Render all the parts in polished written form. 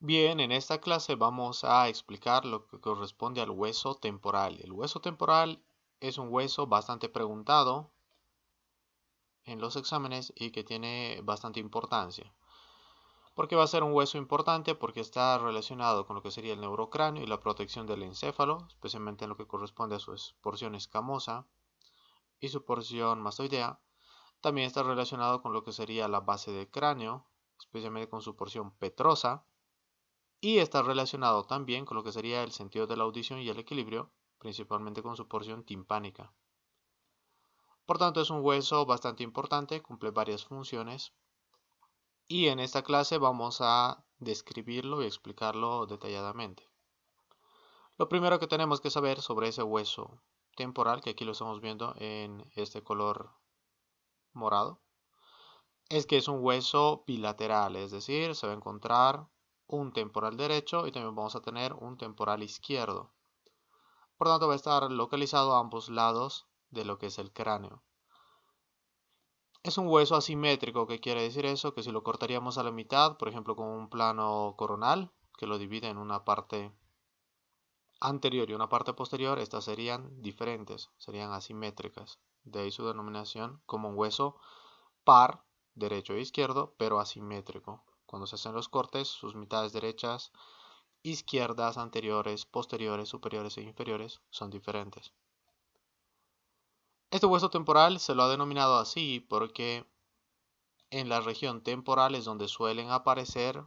Bien, en esta clase vamos a explicar lo que corresponde al hueso temporal. El hueso temporal es un hueso bastante preguntado en los exámenes y que tiene bastante importancia. ¿Por qué va a ser un hueso importante? Porque está relacionado con lo que sería el neurocráneo y la protección del encéfalo, especialmente en lo que corresponde a su porción escamosa y su porción mastoidea. También está relacionado con lo que sería la base del cráneo, especialmente con su porción petrosa. Y está relacionado también con lo que sería el sentido de la audición y el equilibrio, principalmente con su porción timpánica. Por tanto, es un hueso bastante importante, cumple varias funciones y en esta clase vamos a describirlo y explicarlo detalladamente. Lo primero que tenemos que saber sobre ese hueso temporal, que aquí lo estamos viendo en este color morado, es que es un hueso bilateral, es decir, se va a encontrar un temporal derecho y también vamos a tener un temporal izquierdo. Por tanto, va a estar localizado a ambos lados de lo que es el cráneo. Es un hueso asimétrico. ¿Qué quiere decir eso? Que si lo cortaríamos a la mitad, por ejemplo con un plano coronal, que lo divide en una parte anterior y una parte posterior, estas serían diferentes, serían asimétricas. De ahí su denominación como un hueso par, derecho e izquierdo, pero asimétrico. Cuando se hacen los cortes, sus mitades derechas, izquierdas, anteriores, posteriores, superiores e inferiores son diferentes. Este hueso temporal se lo ha denominado así porque en la región temporal es donde suelen aparecer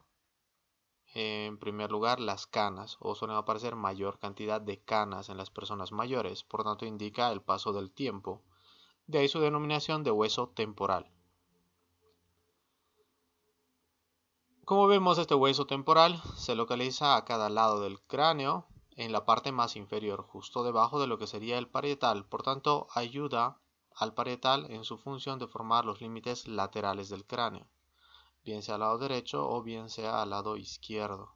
en primer lugar las canas o suelen aparecer mayor cantidad de canas en las personas mayores, por tanto indica el paso del tiempo. De ahí su denominación de hueso temporal. Como vemos, este hueso temporal se localiza a cada lado del cráneo en la parte más inferior, justo debajo de lo que sería el parietal, por tanto ayuda al parietal en su función de formar los límites laterales del cráneo, bien sea al lado derecho o bien sea al lado izquierdo.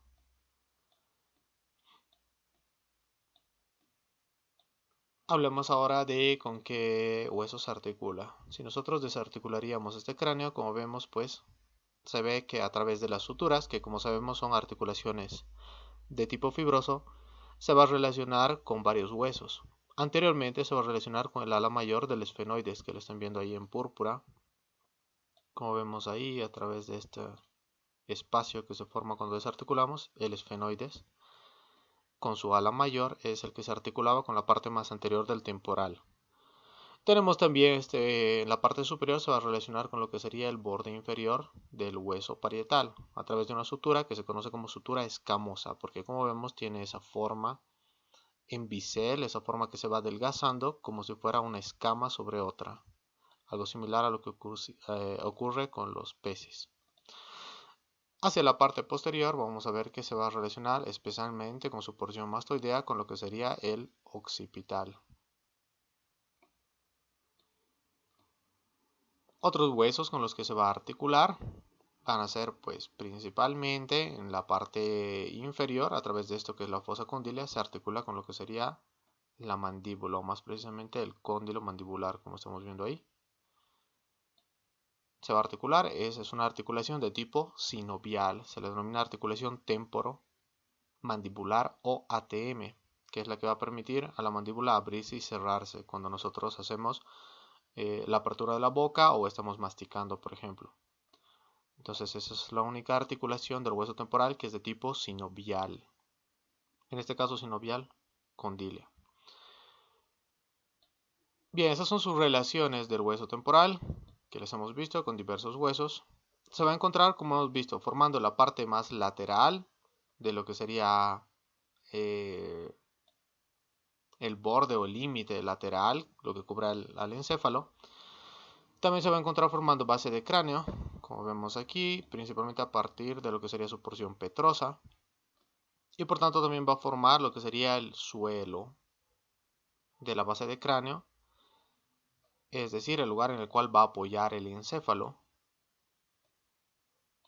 Hablemos ahora de con qué hueso se articula. Si nosotros desarticularíamos este cráneo, como vemos, pues se ve que a través de las suturas, que como sabemos son articulaciones de tipo fibroso, se va a relacionar con varios huesos. Anteriormente se va a relacionar con el ala mayor del esfenoides, que lo están viendo ahí en púrpura, como vemos ahí a través de este espacio que se forma cuando desarticulamos, el esfenoides, con su ala mayor, es el que se articulaba con la parte más anterior del temporal. Tenemos también en la parte superior se va a relacionar con lo que sería el borde inferior del hueso parietal a través de una sutura que se conoce como sutura escamosa, porque como vemos tiene esa forma en bisel, esa forma que se va adelgazando como si fuera una escama sobre otra, algo similar a lo que ocurre con los peces. Hacia la parte posterior vamos a ver que se va a relacionar especialmente con su porción mastoidea con lo que sería el occipital. Otros huesos con los que se va a articular van a ser pues principalmente en la parte inferior, a través de esto que es la fosa condílea, se articula con lo que sería la mandíbula, o más precisamente el cóndilo mandibular, como estamos viendo ahí. Se va a articular, es una articulación de tipo sinovial, se le denomina articulación temporomandibular o ATM, que es la que va a permitir a la mandíbula abrirse y cerrarse cuando nosotros hacemos la apertura de la boca o estamos masticando, por ejemplo. Entonces esa es la única articulación del hueso temporal que es de tipo sinovial. En este caso sinovial condílea. Bien, esas son sus relaciones del hueso temporal que les hemos visto con diversos huesos. Se va a encontrar, como hemos visto, formando la parte más lateral de lo que sería eh, el borde o límite lateral, lo que cubre al encéfalo. También se va a encontrar formando base de cráneo, como vemos aquí, principalmente a partir de lo que sería su porción petrosa. Y por tanto también va a formar lo que sería el suelo de la base de cráneo, es decir, el lugar en el cual va a apoyar el encéfalo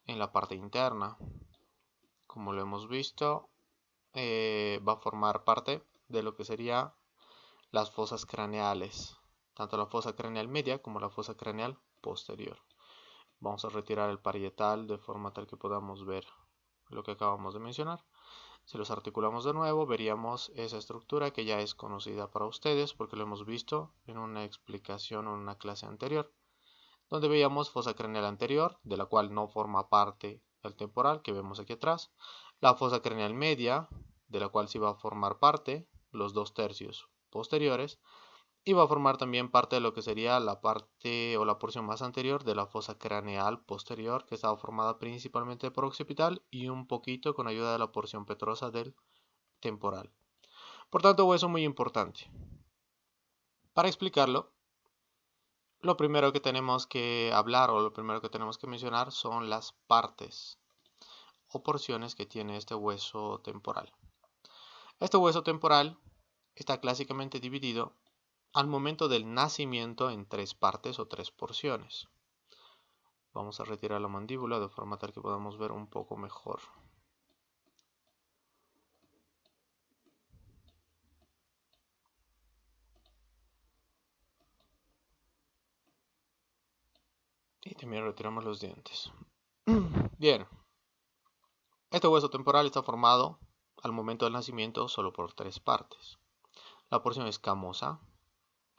en la parte interna. Como lo hemos visto, va a formar parte de lo que sería las fosas craneales, tanto la fosa craneal media como la fosa craneal posterior. Vamos a retirar el parietal de forma tal que podamos ver lo que acabamos de mencionar. Si los articulamos de nuevo, veríamos esa estructura que ya es conocida para ustedes porque lo hemos visto en una explicación o en una clase anterior, donde veíamos fosa craneal anterior, de la cual no forma parte el temporal que vemos aquí atrás, la fosa craneal media, de la cual sí va a formar parte, los 2/3 posteriores, y va a formar también parte de lo que sería la parte o la porción más anterior de la fosa craneal posterior, que estaba formada principalmente por occipital y un poquito con ayuda de la porción petrosa del temporal. Por tanto, hueso muy importante. Para explicarlo, lo primero que tenemos que hablar o lo primero que tenemos que mencionar son las partes o porciones que tiene este hueso temporal. Este hueso temporal está clásicamente dividido al momento del nacimiento en 3 partes o 3 porciones. Vamos a retirar la mandíbula de forma tal que podamos ver un poco mejor. Y también retiramos los dientes. Bien, este hueso temporal está formado al momento del nacimiento solo por 3 partes. La porción escamosa,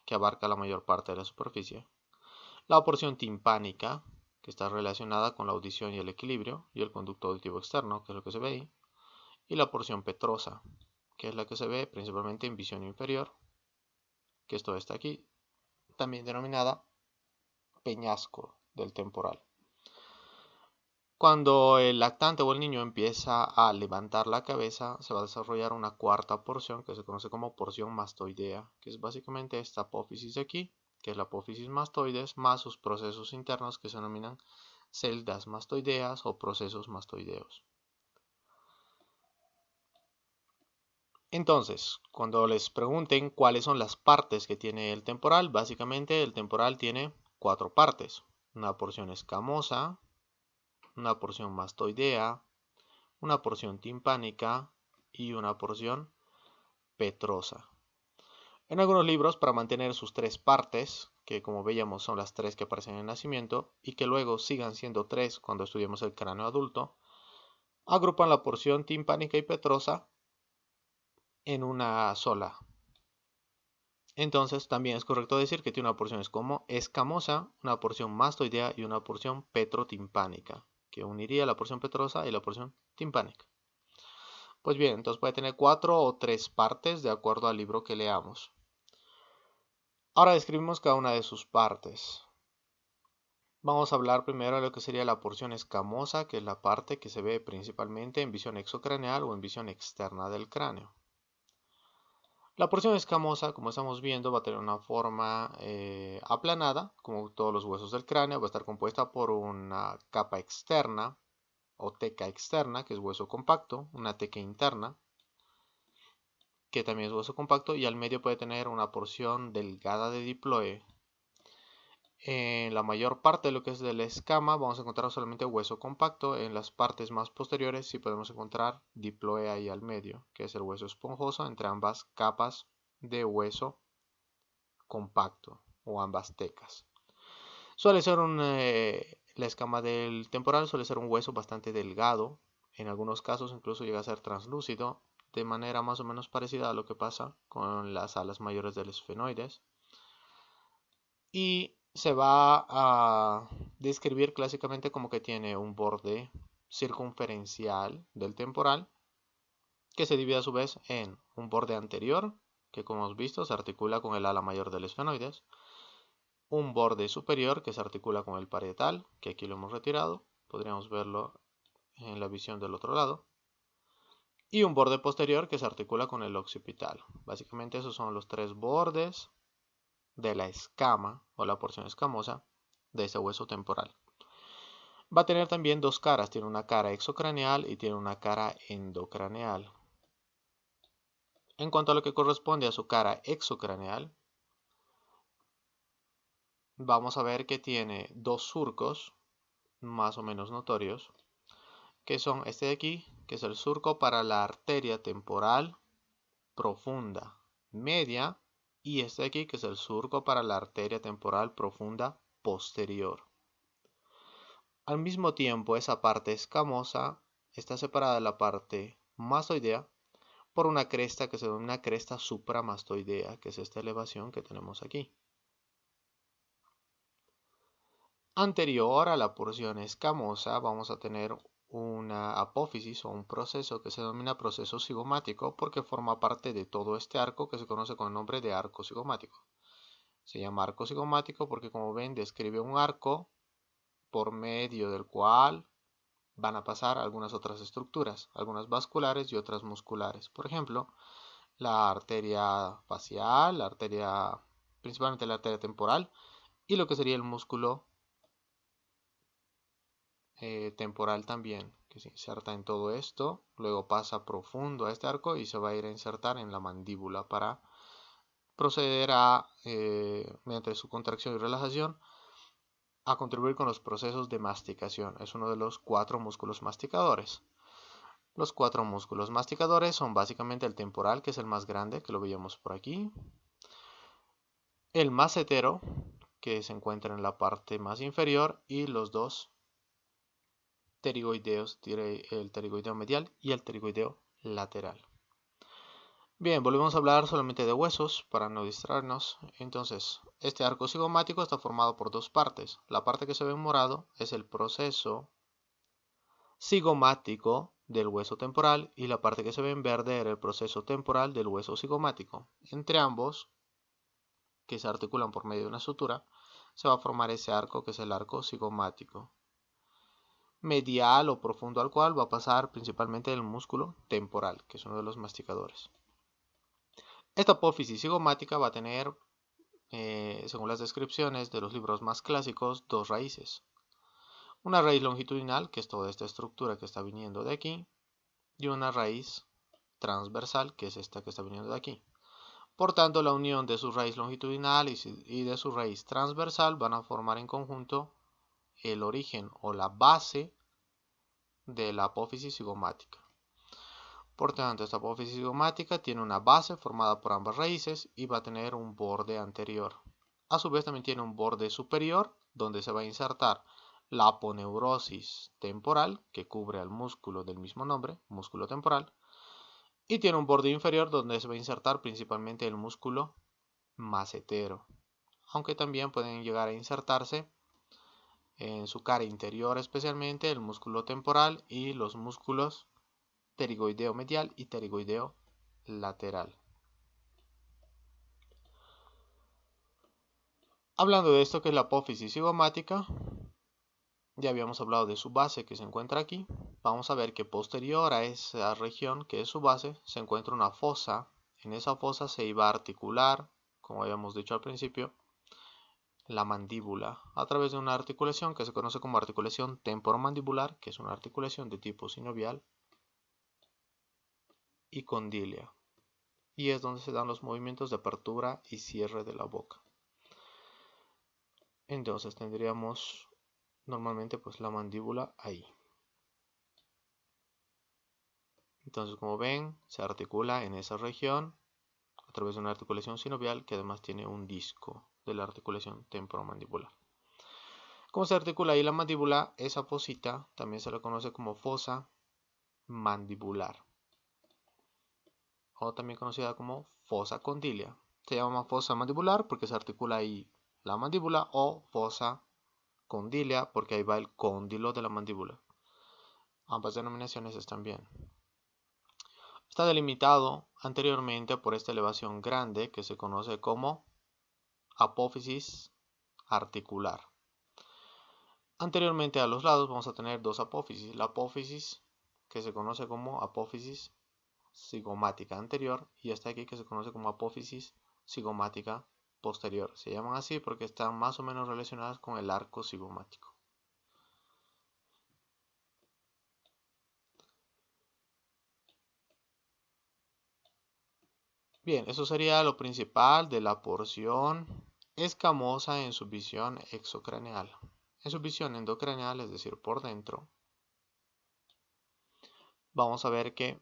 que abarca la mayor parte de la superficie. La porción timpánica, que está relacionada con la audición y el equilibrio, y el conducto auditivo externo, que es lo que se ve ahí. Y la porción petrosa, que es la que se ve principalmente en visión inferior, que esto está aquí, también denominada peñasco del temporal. Cuando el lactante o el niño empieza a levantar la cabeza, se va a desarrollar una cuarta porción que se conoce como porción mastoidea, que es básicamente esta apófisis de aquí, que es la apófisis mastoides, más sus procesos internos que se denominan celdas mastoideas o procesos mastoideos. Entonces, cuando les pregunten cuáles son las partes que tiene el temporal, básicamente el temporal tiene 4 partes. Una porción escamosa, una porción mastoidea, una porción timpánica y una porción petrosa. En algunos libros, para mantener sus 3 partes, que como veíamos son las 3 que aparecen en el nacimiento, y que luego sigan siendo 3 cuando estudiemos el cráneo adulto, agrupan la porción timpánica y petrosa en una sola. Entonces también es correcto decir que tiene una porción escamosa, una porción mastoidea y una porción petrotimpánica, que uniría la porción petrosa y la porción timpánica. Pues bien, entonces puede tener 4 o 3 partes de acuerdo al libro que leamos. Ahora describimos cada una de sus partes. Vamos a hablar primero de lo que sería la porción escamosa, que es la parte que se ve principalmente en visión exocraneal o en visión externa del cráneo. La porción escamosa, como estamos viendo, va a tener una forma aplanada, como todos los huesos del cráneo. Va a estar compuesta por una capa externa o teca externa, que es hueso compacto, una teca interna, que también es hueso compacto, y al medio puede tener una porción delgada de diploe. En la mayor parte de lo que es de la escama vamos a encontrar solamente hueso compacto. En las partes más posteriores sí podemos encontrar diploe ahí al medio, que es el hueso esponjoso entre ambas capas de hueso compacto o ambas tecas. Suele ser la escama del temporal suele ser un hueso bastante delgado. En algunos casos incluso llega a ser translúcido, de manera más o menos parecida a lo que pasa con las alas mayores del esfenoides. Y se va a describir clásicamente como que tiene un borde circunferencial del temporal, que se divide a su vez en un borde anterior, que como hemos visto se articula con el ala mayor del esfenoides, un borde superior que se articula con el parietal, que aquí lo hemos retirado, podríamos verlo en la visión del otro lado, y un borde posterior que se articula con el occipital. Básicamente esos son los 3 bordes de la escama o la porción escamosa de este hueso temporal. Va a tener también 2 caras, tiene una cara exocraneal y tiene una cara endocraneal. En cuanto a lo que corresponde a su cara exocraneal, vamos a ver que tiene 2 surcos más o menos notorios, que son este de aquí, que es el surco para la arteria temporal profunda media, y este de aquí, que es el surco para la arteria temporal profunda posterior. Al mismo tiempo, esa parte escamosa está separada de la parte mastoidea por una cresta que se denomina cresta supramastoidea, que es esta elevación que tenemos aquí. Anterior a la porción escamosa vamos a tener una apófisis o un proceso que se denomina proceso cigomático porque forma parte de todo este arco que se conoce con el nombre de arco cigomático. Se llama arco cigomático porque, como ven, describe un arco por medio del cual van a pasar algunas otras estructuras, algunas vasculares y otras musculares. Por ejemplo, la arteria facial, principalmente la arteria temporal y lo que sería el músculo temporal también, que se inserta en todo esto, luego pasa profundo a este arco y se va a ir a insertar en la mandíbula para proceder a, mediante su contracción y relajación, a contribuir con los procesos de masticación. Es uno de los 4 músculos masticadores. Los 4 músculos masticadores son básicamente el temporal, que es el más grande, que lo veíamos por aquí, el macetero, que se encuentra en la parte más inferior, y los 2 pterigoideos, el pterigoideo medial y el pterigoideo lateral. Bien, volvemos a hablar solamente de huesos para no distraernos. Entonces, este arco cigomático está formado por 2 partes. La parte que se ve en morado es el proceso cigomático del hueso temporal y la parte que se ve en verde era el proceso temporal del hueso cigomático. Entre ambos, que se articulan por medio de una sutura, se va a formar ese arco que es el arco cigomático, medial o profundo al cual va a pasar principalmente el músculo temporal, que es uno de los masticadores. Esta apófisis cigomática va a tener, según las descripciones de los libros más clásicos, 2 raíces. Una raíz longitudinal, que es toda esta estructura que está viniendo de aquí, y una raíz transversal, que es esta que está viniendo de aquí. Por tanto, la unión de su raíz longitudinal y de su raíz transversal van a formar en conjunto el origen o la base de la apófisis cigomática. Por tanto, esta apófisis cigomática tiene una base formada por ambas raíces y va a tener un borde anterior. A su vez también tiene un borde superior donde se va a insertar la aponeurosis temporal que cubre al músculo del mismo nombre, músculo temporal, y tiene un borde inferior donde se va a insertar principalmente el músculo macetero, aunque también pueden llegar a insertarse en su cara interior especialmente el músculo temporal y los músculos pterigoideo medial y pterigoideo lateral. Hablando de esto que es la apófisis cigomática, ya habíamos hablado de su base que se encuentra aquí. Vamos a ver que posterior a esa región que es su base se encuentra una fosa. En esa fosa se iba a articular, como habíamos dicho al principio, la mandíbula a través de una articulación que se conoce como articulación temporomandibular, que es una articulación de tipo sinovial, y condilia, y es donde se dan los movimientos de apertura y cierre de la boca. Entonces tendríamos normalmente pues la mandíbula ahí. Entonces, como ven, se articula en esa región a través de una articulación sinovial que además tiene un disco de la articulación temporomandibular. ¿Cómo se articula ahí la mandíbula? Esa fosita también se le conoce como fosa mandibular, o también conocida como fosa condilia. Se llama fosa mandibular porque se articula ahí la mandíbula, o fosa condilia porque ahí va el cóndilo de la mandíbula. Ambas denominaciones están bien. Está delimitado anteriormente por esta elevación grande que se conoce como apófisis articular. Anteriormente a los lados vamos a tener 2 apófisis. La apófisis que se conoce como apófisis cigomática anterior y esta aquí que se conoce como apófisis cigomática posterior. Se llaman así porque están más o menos relacionadas con el arco cigomático. Bien, eso sería lo principal de la porción escamosa en su visión exocraneal. En su visión endocraneal, es decir, por dentro, vamos a ver que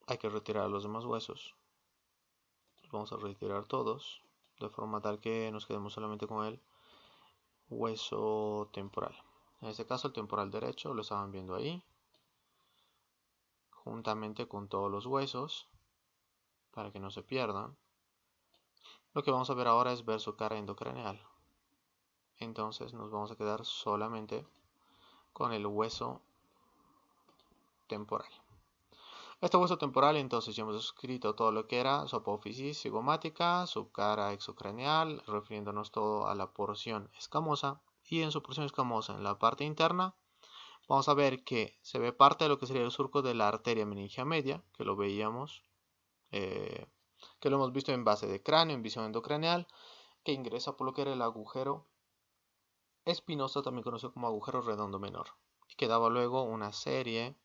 hay que retirar los demás huesos. Los vamos a retirar todos, de forma tal que nos quedemos solamente con el hueso temporal. En este caso el temporal derecho, lo estaban viendo ahí, juntamente con todos los huesos, para que no se pierdan. Lo que vamos a ver ahora es ver su cara endocraneal. Entonces nos vamos a quedar solamente con el hueso temporal. Este hueso temporal, entonces ya hemos escrito todo lo que era su apófisis cigomática, su cara exocraneal, refiriéndonos todo a la porción escamosa. Y en su porción escamosa, en la parte interna, vamos a ver que se ve parte de lo que sería el surco de la arteria meningia media, que lo veíamos, que lo hemos visto en base de cráneo, en visión endocraneal, que ingresa por lo que era el agujero espinoso, también conocido como agujero redondo menor, y que daba luego una serie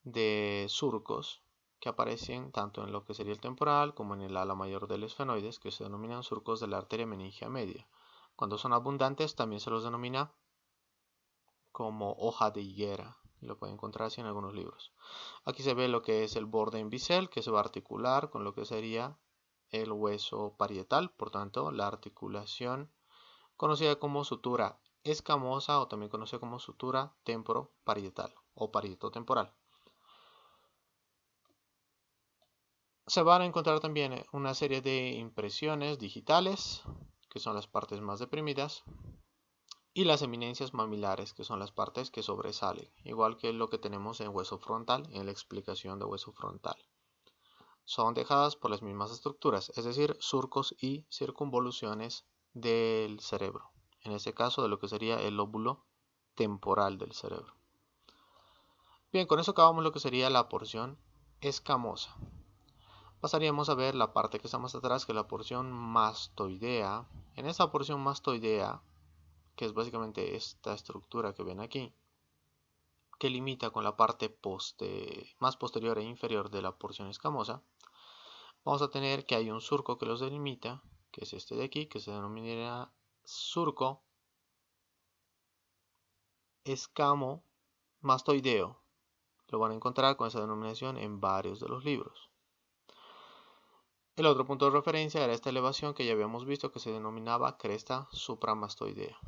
de surcos que aparecen tanto en lo que sería el temporal como en el ala mayor del esfenoides, que se denominan surcos de la arteria meningia media. Cuando son abundantes también se los denomina como hoja de higuera, lo pueden encontrar así en algunos libros. Aquí se ve lo que es el borde en bisel, que se va a articular con lo que sería el hueso parietal, por tanto la articulación conocida como sutura escamosa o también conocida como sutura temporoparietal o parietotemporal. Se van a encontrar también una serie de impresiones digitales, que son las partes más deprimidas, y las eminencias mamilares, que son las partes que sobresalen, igual que lo que tenemos en hueso frontal, en la explicación de hueso frontal. Son dejadas por las mismas estructuras, es decir, surcos y circunvoluciones del cerebro, en este caso de lo que sería el lóbulo temporal del cerebro. Bien, con eso acabamos lo que sería la porción escamosa. Pasaríamos a ver la parte que está más atrás, que es la porción mastoidea. En esta porción mastoidea, que es básicamente esta estructura que ven aquí, que limita con la parte más posterior e inferior de la porción escamosa, vamos a tener que hay un surco que los delimita, que es este de aquí, que se denomina surco escamo mastoideo. Lo van a encontrar con esa denominación en varios de los libros. El otro punto de referencia era esta elevación que ya habíamos visto, que se denominaba cresta supramastoidea.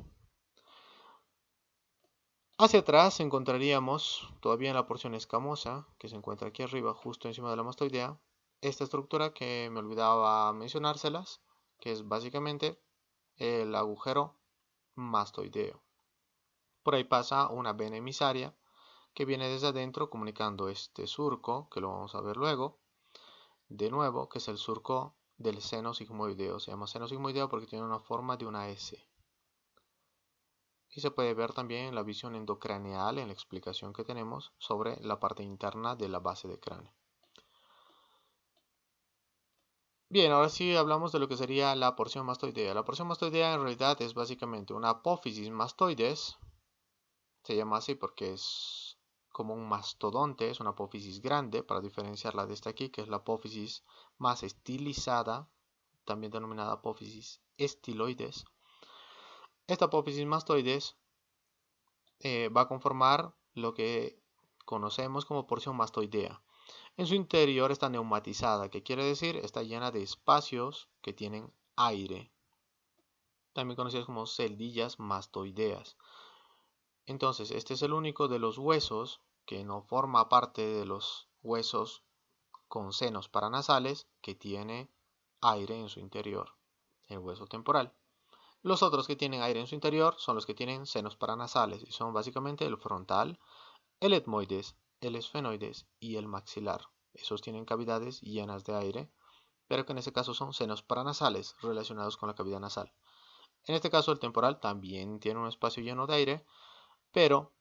Hacia atrás encontraríamos, todavía en la porción escamosa, que se encuentra aquí arriba, justo encima de la mastoidea, esta estructura que me olvidaba mencionárselas, que es básicamente el agujero mastoideo. Por ahí pasa una vena emisaria que viene desde adentro comunicando este surco, que lo vamos a ver luego, de nuevo, que es el surco del seno sigmoideo. Se llama seno sigmoideo porque tiene una forma de una S. Y se puede ver también en la visión endocraneal, en la explicación que tenemos sobre la parte interna de la base de cráneo. Bien, ahora sí hablamos de lo que sería la porción mastoidea. La porción mastoidea en realidad es básicamente una apófisis mastoides. Se llama así porque es como un mastodonte, es una apófisis grande, para diferenciarla de esta aquí, que es la apófisis más estilizada, también denominada apófisis estiloides. Esta apófisis mastoides va a conformar lo que conocemos como porción mastoidea. En su interior está neumatizada, que quiere decir está llena de espacios que tienen aire, también conocidas como celdillas mastoideas. Entonces, este es el único de los huesos que no forma parte de los huesos con senos paranasales que tiene aire en su interior, el hueso temporal. Los otros que tienen aire en su interior son los que tienen senos paranasales y son básicamente el frontal, el etmoides, el esfenoides y el maxilar. Esos tienen cavidades llenas de aire, pero que en este caso son senos paranasales relacionados con la cavidad nasal. En este caso el temporal también tiene un espacio lleno de aire, pero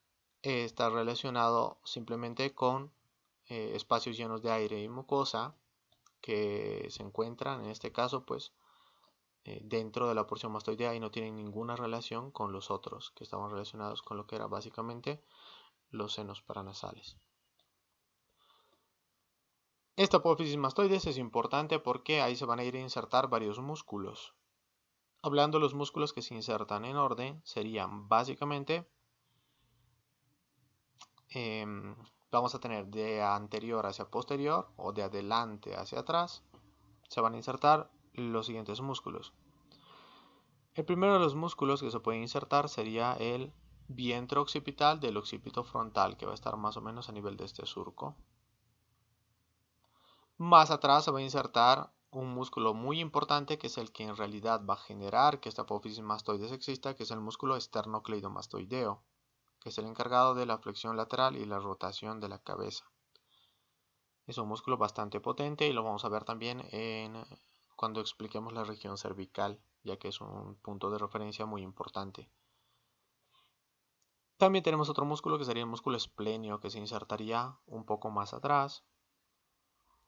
está relacionado simplemente con espacios llenos de aire y mucosa que se encuentran en este caso pues dentro de la porción mastoidea y no tienen ninguna relación con los otros que estaban relacionados con lo que era básicamente los senos paranasales. Esta apófisis mastoides es importante porque ahí se van a ir a insertar varios músculos. Hablando de los músculos que se insertan en orden, serían básicamente, vamos a tener de anterior hacia posterior o de adelante hacia atrás, se van a insertar los siguientes músculos. El primero de los músculos que se puede insertar sería el vientre occipital del occipito frontal, que va a estar más o menos a nivel de este surco. Más atrás se va a insertar un músculo muy importante, que es el que en realidad va a generar que esta apófisis mastoides exista, que es el músculo esternocleidomastoideo, que es el encargado de la flexión lateral y la rotación de la cabeza. Es un músculo bastante potente y lo vamos a ver también cuando expliquemos la región cervical, ya que es un punto de referencia muy importante. También tenemos otro músculo que sería el músculo esplenio, que se insertaría un poco más atrás.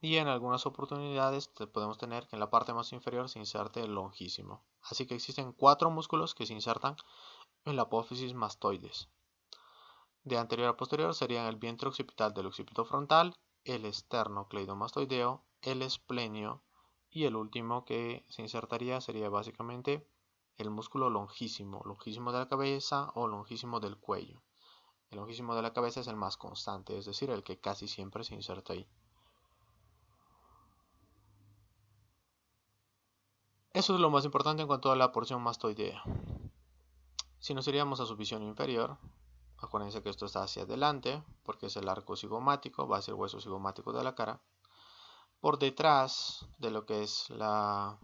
Y en algunas oportunidades podemos tener que en la parte más inferior se inserte el longísimo. Así que existen 4 músculos que se insertan en la apófisis mastoides. De anterior a posterior serían el vientre occipital del occipito frontal, el esternocleidomastoideo, el esplenio y el último que se insertaría sería básicamente el músculo longísimo, longísimo de la cabeza o longísimo del cuello. El longísimo de la cabeza es el más constante, es decir, el que casi siempre se inserta ahí. Eso es lo más importante en cuanto a la porción mastoidea. Si nos iríamos a su visión inferior, acuérdense que esto está hacia adelante, porque es el arco cigomático, va hacia el hueso cigomático de la cara. Por detrás de lo que es la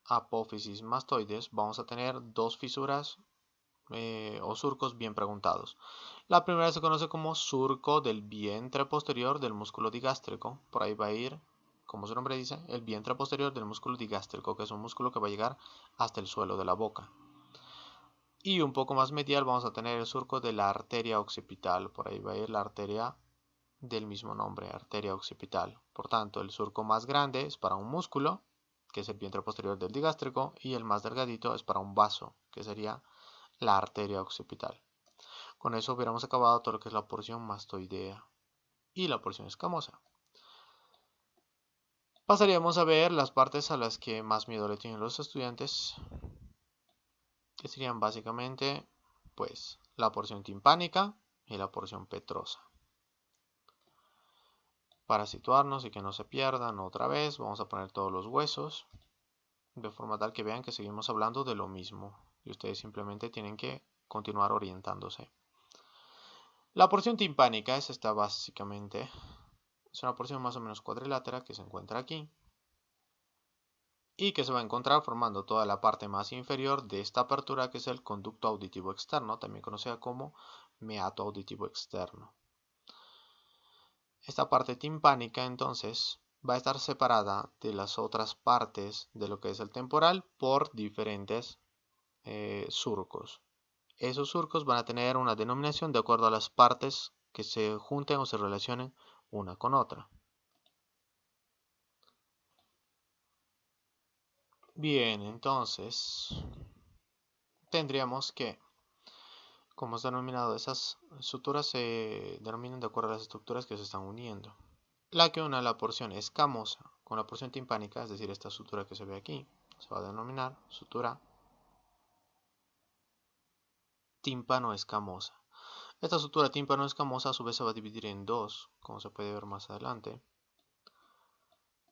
apófisis mastoides, vamos a tener dos fisuras o surcos bien preguntados. La primera se conoce como surco del vientre posterior del músculo digástrico. Por ahí va a ir, como su nombre dice, el vientre posterior del músculo digástrico, que es un músculo que va a llegar hasta el suelo de la boca. Y un poco más medial vamos a tener el surco de la arteria occipital. Por ahí va a ir la arteria del mismo nombre, arteria occipital. Por tanto, el surco más grande es para un músculo, que es el vientre posterior del digástrico, y el más delgadito es para un vaso, que sería la arteria occipital. Con eso hubiéramos acabado todo lo que es la porción mastoidea y la porción escamosa. Pasaríamos a ver las partes a las que más miedo le tienen los estudiantes, que serían básicamente pues la porción timpánica y la porción petrosa. Para situarnos y que no se pierdan otra vez, vamos a poner todos los huesos de forma tal que vean que seguimos hablando de lo mismo y ustedes simplemente tienen que continuar orientándose. La porción timpánica es esta básicamente. Es una porción más o menos cuadrilátera que se encuentra aquí y que se va a encontrar formando toda la parte más inferior de esta apertura, que es el conducto auditivo externo, también conocida como meato auditivo externo. Esta parte timpánica entonces va a estar separada de las otras partes de lo que es el temporal por diferentes surcos. Esos surcos van a tener una denominación de acuerdo a las partes que se junten o se relacionen una con otra. Bien, entonces tendríamos que, como es denominado, esas suturas se denominan de acuerdo a las estructuras que se están uniendo. La que une la porción escamosa con la porción timpánica, es decir, esta sutura que se ve aquí, se va a denominar sutura tímpano-escamosa. Esta sutura tímpano-escamosa a su vez se va a dividir en dos, como se puede ver más adelante,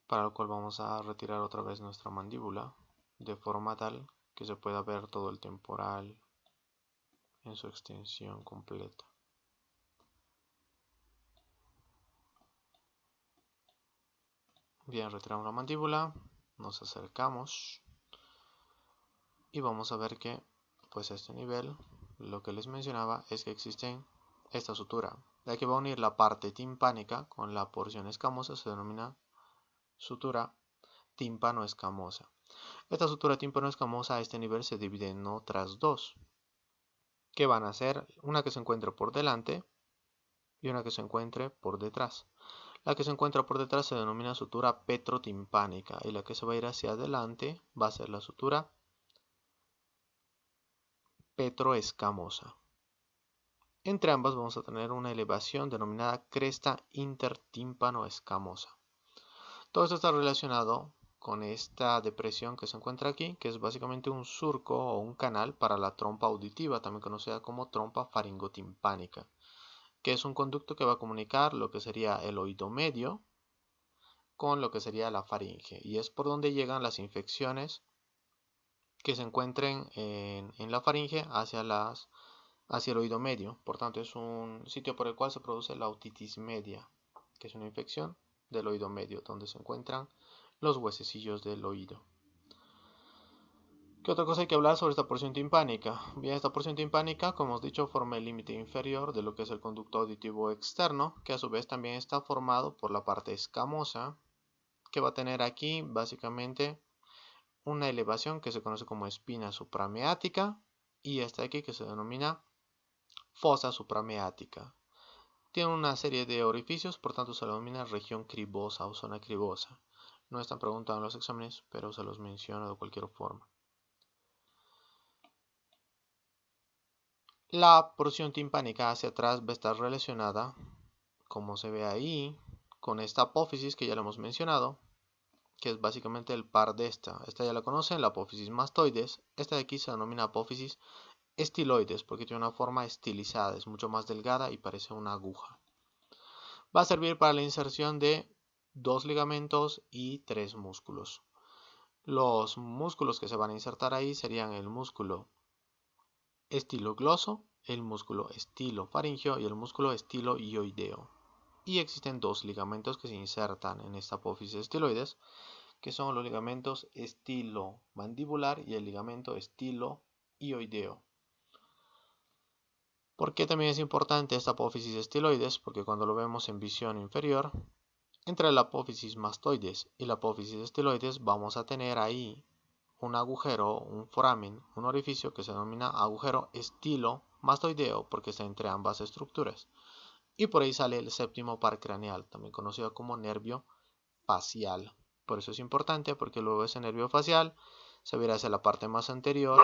para lo cual vamos a retirar otra vez nuestra mandíbula, de forma tal que se pueda ver todo el temporal en su extensión completa. Bien, retiramos la mandíbula, nos acercamos y vamos a ver que pues a este nivel lo que les mencionaba es que existe esta sutura, la que va a unir la parte timpánica con la porción escamosa, se denomina sutura tímpano-escamosa. Esta sutura tímpano-escamosa a este nivel se divide en otras dos, que van a ser una que se encuentre por delante y una que se encuentre por detrás. La que se encuentra por detrás se denomina sutura petrotimpánica y la que se va a ir hacia adelante va a ser la sutura petroescamosa. Entre ambas vamos a tener una elevación denominada cresta intertímpano-escamosa. Todo esto está relacionado con esta depresión que se encuentra aquí, que es básicamente un surco o un canal para la trompa auditiva, también conocida como trompa faringotimpánica, que es un conducto que va a comunicar lo que sería el oído medio con lo que sería la faringe, y es por donde llegan las infecciones que se encuentren en la faringe hacia el oído medio. Por tanto, es un sitio por el cual se produce la otitis media, que es una infección del oído medio, donde se encuentran los huesecillos del oído. ¿Qué otra cosa hay que hablar sobre esta porción timpánica? Bien, esta porción timpánica, como hemos dicho, forma el límite inferior de lo que es el conducto auditivo externo, que a su vez también está formado por la parte escamosa, que va a tener aquí básicamente una elevación que se conoce como espina suprameática, y esta de aquí que se denomina fosa suprameática. Tiene una serie de orificios, por tanto se la denomina región cribosa o zona cribosa. No están preguntando en los exámenes, pero se los menciono de cualquier forma. La porción timpánica hacia atrás va a estar relacionada, como se ve ahí, con esta apófisis que ya lo hemos mencionado, que es básicamente el par de esta. Esta ya la conocen, la apófisis mastoides. Esta de aquí se denomina apófisis estiloides porque tiene una forma estilizada, es mucho más delgada y parece una aguja. Va a servir para la inserción de 2 ligamentos y 3 músculos. Los músculos que se van a insertar ahí serían el músculo estilogloso, el músculo estilofaringeo y el músculo estiloioideo. Y existen 2 ligamentos que se insertan en esta apófisis estiloides, que son los ligamentos estilomandibular y el ligamento estiloioideo. ¿Por qué también es importante esta apófisis estiloides? Porque cuando lo vemos en visión inferior, entre la apófisis mastoides y la apófisis estiloides vamos a tener ahí un agujero, un foramen, un orificio que se denomina agujero estilomastoideo porque está entre ambas estructuras. Y por ahí sale el séptimo par craneal, también conocido como nervio facial. Por eso es importante porque luego ese nervio facial se va a ir hacia la parte más anterior,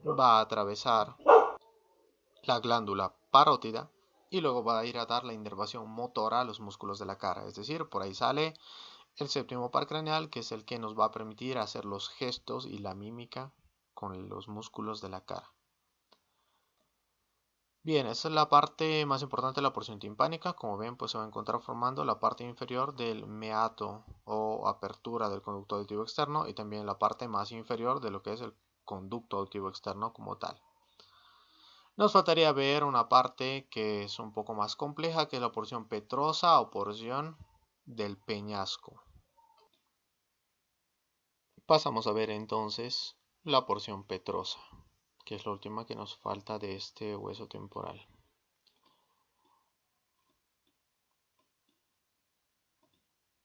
va a atravesar la glándula parótida y luego va a ir a dar la inervación motora a los músculos de la cara. Es decir, por ahí sale el séptimo par craneal, que es el que nos va a permitir hacer los gestos y la mímica con los músculos de la cara. Bien, esa es la parte más importante de la porción timpánica. Como ven, pues se va a encontrar formando la parte inferior del meato o apertura del conducto auditivo externo y también la parte más inferior de lo que es el conducto auditivo externo como tal. Nos faltaría ver una parte que es un poco más compleja, que es la porción petrosa o porción del peñasco. Pasamos a ver entonces la porción petrosa, que es la última que nos falta de este hueso temporal.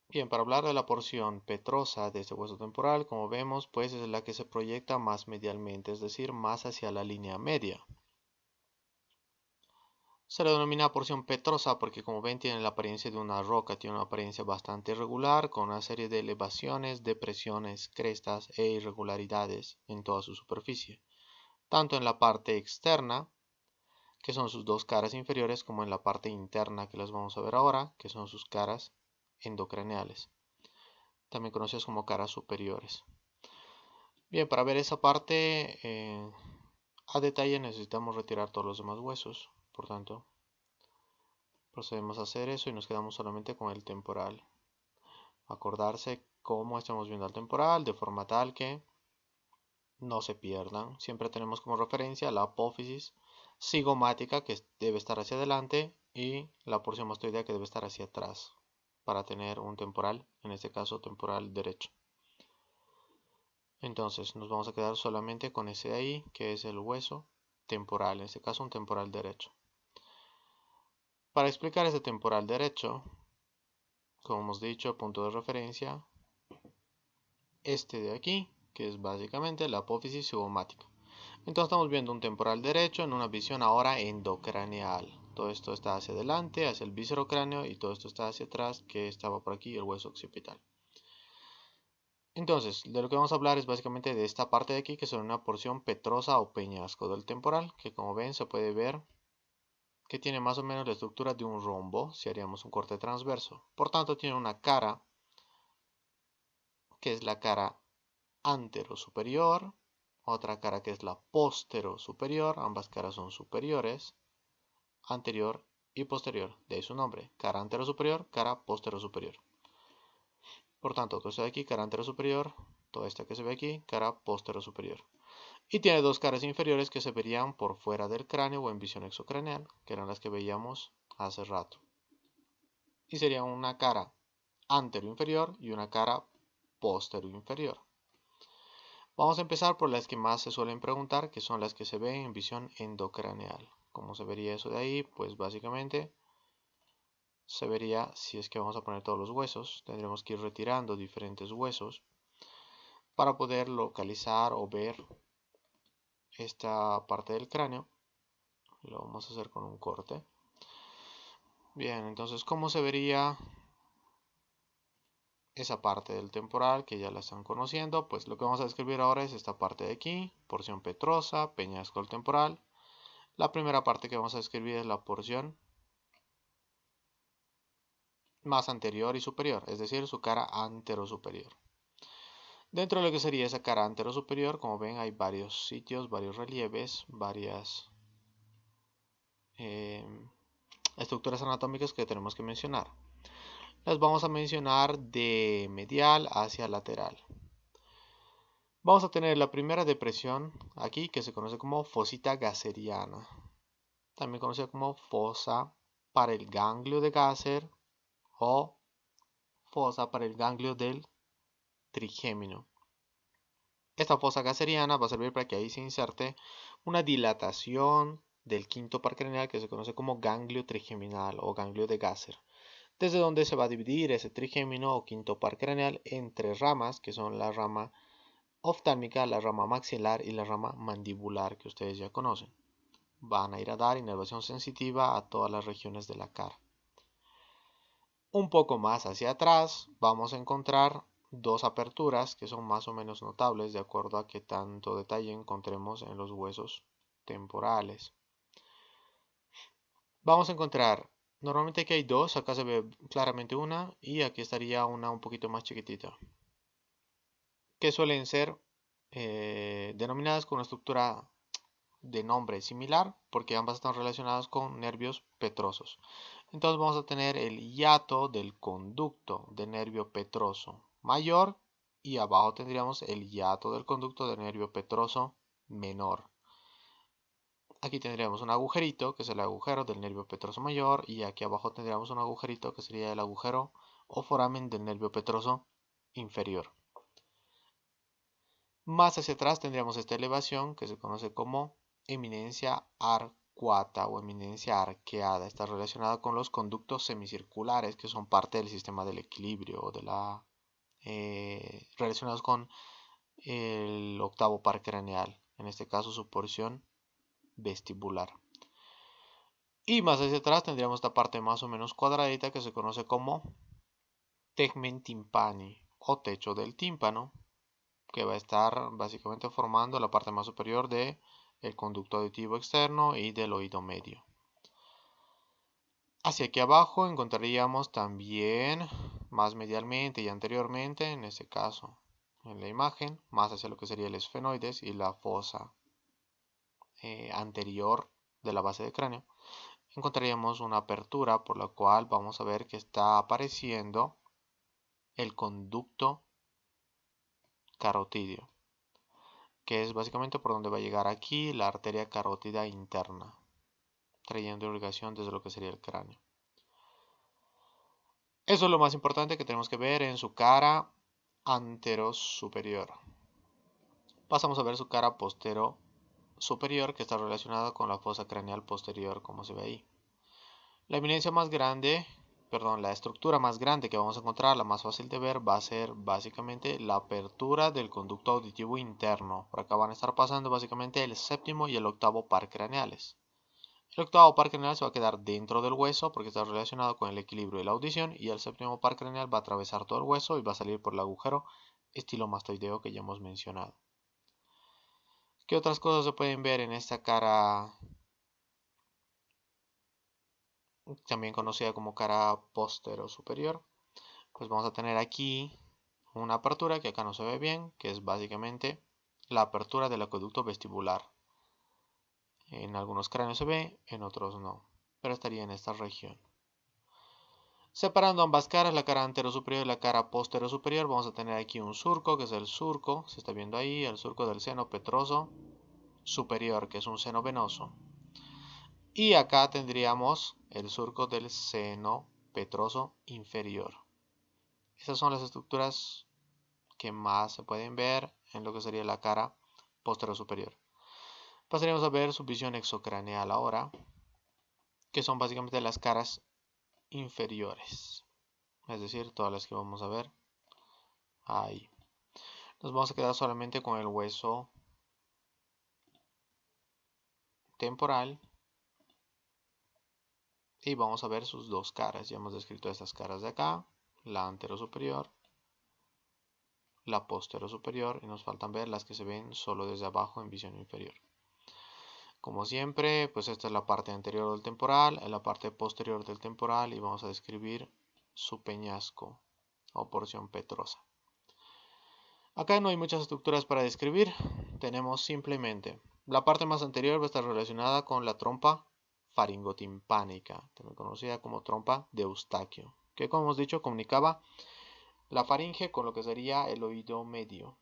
Bien, para hablar de la porción petrosa de este hueso temporal, como vemos, pues es la que se proyecta más medialmente, es decir, más hacia la línea media. Se le denomina porción petrosa porque, como ven, tiene la apariencia de una roca, tiene una apariencia bastante irregular, con una serie de elevaciones, depresiones, crestas e irregularidades en toda su superficie, tanto en la parte externa, que son sus 2 caras inferiores, como en la parte interna, que las vamos a ver ahora, que son sus caras endocraneales, también conocidas como caras superiores. Bien, para ver esa parte a detalle necesitamos retirar todos los demás huesos, por tanto procedemos a hacer eso y nos quedamos solamente con el temporal. Acordarse cómo estamos viendo al temporal de forma tal que no se pierdan. Siempre tenemos como referencia la apófisis cigomática que debe estar hacia adelante y la porción mastoidea que debe estar hacia atrás para tener un temporal, en este caso temporal derecho. Entonces nos vamos a quedar solamente con ese de ahí, que es el hueso temporal, en este caso un temporal derecho. Para explicar ese temporal derecho, como hemos dicho, punto de referencia, este de aquí, que es básicamente la apófisis cigomática. Entonces estamos viendo un temporal derecho en una visión ahora endocraneal. Todo esto está hacia adelante, hacia el viscerocráneo, y todo esto está hacia atrás, que estaba por aquí, el hueso occipital. Entonces, de lo que vamos a hablar es básicamente de esta parte de aquí, que es una porción petrosa o peñasco del temporal, que como ven se puede ver que tiene más o menos la estructura de un rombo, si haríamos un corte transverso. Por tanto, tiene una cara, que es la cara antero superior, otra cara que es la postero superior, ambas caras son superiores, anterior y posterior, de ahí su nombre, cara antero superior, cara postero superior. Por tanto, todo esto de aquí, cara antero superior, toda esta que se ve aquí, cara postero superior. Y tiene dos caras inferiores que se verían por fuera del cráneo o en visión exocraneal, que eran las que veíamos hace rato. Y sería una cara antero inferior y una cara postero inferior. Vamos a empezar por las que más se suelen preguntar, que son las que se ven en visión endocraneal. ¿Cómo se vería eso de ahí? Pues básicamente se vería, si es que vamos a poner todos los huesos, tendremos que ir retirando diferentes huesos para poder localizar o ver esta parte del cráneo. Lo vamos a hacer con un corte. Bien, entonces, ¿cómo se vería esa parte del temporal que ya la están conociendo? Pues lo que vamos a describir ahora es esta parte de aquí, porción petrosa, peñasco del temporal. La primera parte que vamos a describir es la porción más anterior y superior, es decir, su cara antero-superior. Dentro de lo que sería esa cara antero-superior, como ven, hay varios sitios, varios relieves, varias estructuras anatómicas que tenemos que mencionar. Las vamos a mencionar de medial hacia lateral. Vamos a tener la primera depresión aquí, que se conoce como fosita gasseriana, también conocida como fosa para el ganglio de Gasser o fosa para el ganglio del trigémino. Esta fosa gasseriana va a servir para que ahí se inserte una dilatación del quinto par craneal que se conoce como ganglio trigeminal o ganglio de Gasser, desde donde se va a dividir ese trigémino o quinto par craneal en tres ramas, que son la rama oftálmica, la rama maxilar y la rama mandibular, que ustedes ya conocen. Van a ir a dar inervación sensitiva a todas las regiones de la cara. Un poco más hacia atrás vamos a encontrar dos aperturas que son más o menos notables de acuerdo a qué tanto detalle encontremos en los huesos temporales. Vamos a encontrar, normalmente aquí hay dos, acá se ve claramente una y aquí estaría una un poquito más chiquitita, que suelen ser denominadas con una estructura de nombre similar porque ambas están relacionadas con nervios petrosos. Entonces vamos a tener el hiato del conducto de nervio petroso mayor y abajo tendríamos el hiato del conducto de nervio petroso menor. Aquí tendríamos un agujerito que es el agujero del nervio petroso mayor y aquí abajo tendríamos un agujerito que sería el agujero o foramen del nervio petroso inferior. Más hacia atrás tendríamos esta elevación que se conoce como eminencia arcuata o eminencia arqueada. Está relacionada con los conductos semicirculares que son parte del sistema del equilibrio o de la relacionados con el octavo par craneal, en este caso su porción vestibular. Y más hacia atrás tendríamos esta parte más o menos cuadradita que se conoce como tegmen timpani o techo del tímpano, que va a estar básicamente formando la parte más superior de el conducto auditivo externo y del oído medio. Hacia aquí abajo encontraríamos también más medialmente y anteriormente, en este caso en la imagen, más hacia lo que sería el esfenoides y la fosa anterior de la base del cráneo, encontraríamos una apertura por la cual vamos a ver que está apareciendo el conducto carotídeo, que es básicamente por donde va a llegar aquí la arteria carótida interna, trayendo irrigación desde lo que sería el cráneo. Eso es lo más importante que tenemos que ver en su cara antero superior. Pasamos a ver su cara postero superior, que está relacionada con la fosa craneal posterior, como se ve ahí. La eminencia más grande, la estructura más grande que vamos a encontrar, la más fácil de ver, va a ser básicamente la apertura del conducto auditivo interno. Por acá van a estar pasando básicamente el séptimo y el octavo par craneales. El octavo par craneal se va a quedar dentro del hueso porque está relacionado con el equilibrio y la audición, y el séptimo par craneal va a atravesar todo el hueso y va a salir por el agujero estilo mastoideo que ya hemos mencionado. ¿Qué otras cosas se pueden ver en esta cara, también conocida como cara postero superior? Pues vamos a tener aquí una apertura que acá no se ve bien, que es básicamente la apertura del acueducto vestibular. En algunos cráneos se ve, en otros no, pero estaría en esta región. Separando ambas caras, la cara anterosuperior y la cara posterosuperior, vamos a tener aquí un surco, que es el surco, se está viendo ahí, el surco del seno petroso superior, que es un seno venoso. Y acá tendríamos el surco del seno petroso inferior. Esas son las estructuras que más se pueden ver en lo que sería la cara posterosuperior. Pasaríamos a ver su visión exocraneal ahora, que son básicamente las caras inferiores, es decir, todas las que vamos a ver ahí. Nos vamos a quedar solamente con el hueso temporal y vamos a ver sus dos caras. Ya hemos descrito estas caras de acá, la anterosuperior, la posterosuperior, y nos faltan ver las que se ven solo desde abajo en visión inferior. Como siempre, pues esta es la parte anterior del temporal, la parte posterior del temporal, y vamos a describir su peñasco o porción petrosa. Acá no hay muchas estructuras para describir, tenemos simplemente la parte más anterior va a estar relacionada con la trompa faringotimpánica, también conocida como trompa de Eustaquio, que como hemos dicho comunicaba la faringe con lo que sería el oído medio.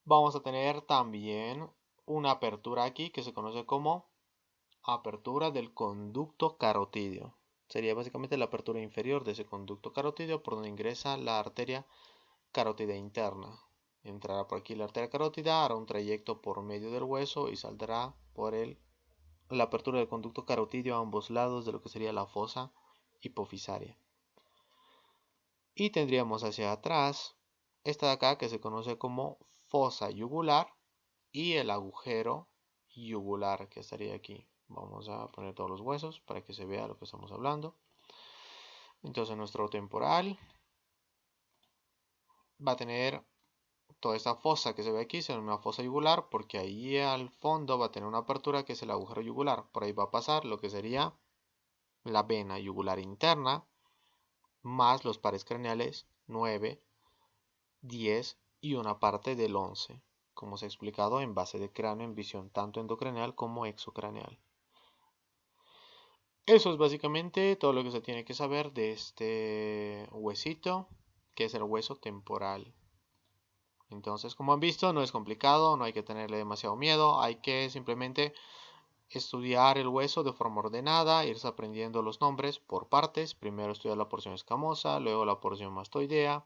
Vamos a tener también una apertura aquí que se conoce como apertura del conducto carotídeo. Sería básicamente la apertura inferior de ese conducto carotídeo por donde ingresa la arteria carótida interna. Entrará por aquí la arteria carótida, hará un trayecto por medio del hueso y saldrá por la apertura del conducto carotídeo a ambos lados de lo que sería la fosa hipofisaria. Y tendríamos hacia atrás esta de acá que se conoce como fosa yugular y el agujero yugular que estaría aquí. Vamos a poner todos los huesos para que se vea lo que estamos hablando. Entonces nuestro temporal va a tener toda esta fosa que se ve aquí, será una fosa yugular porque ahí al fondo va a tener una apertura que es el agujero yugular. Por ahí va a pasar lo que sería la vena yugular interna más los pares craneales 9, 10 y una parte del 11, como se ha explicado en base de cráneo en visión tanto endocraneal como exocraneal. Eso es básicamente todo lo que se tiene que saber de este huesito, que es el hueso temporal. Entonces, como han visto, no es complicado, no hay que tenerle demasiado miedo, hay que simplemente estudiar el hueso de forma ordenada, irse aprendiendo los nombres por partes, primero estudiar la porción escamosa, luego la porción mastoidea,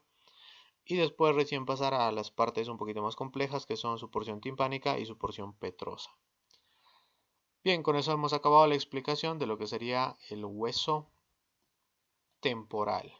y después recién pasar a las partes un poquito más complejas que son su porción timpánica y su porción petrosa. Bien, con eso hemos acabado la explicación de lo que sería el hueso temporal.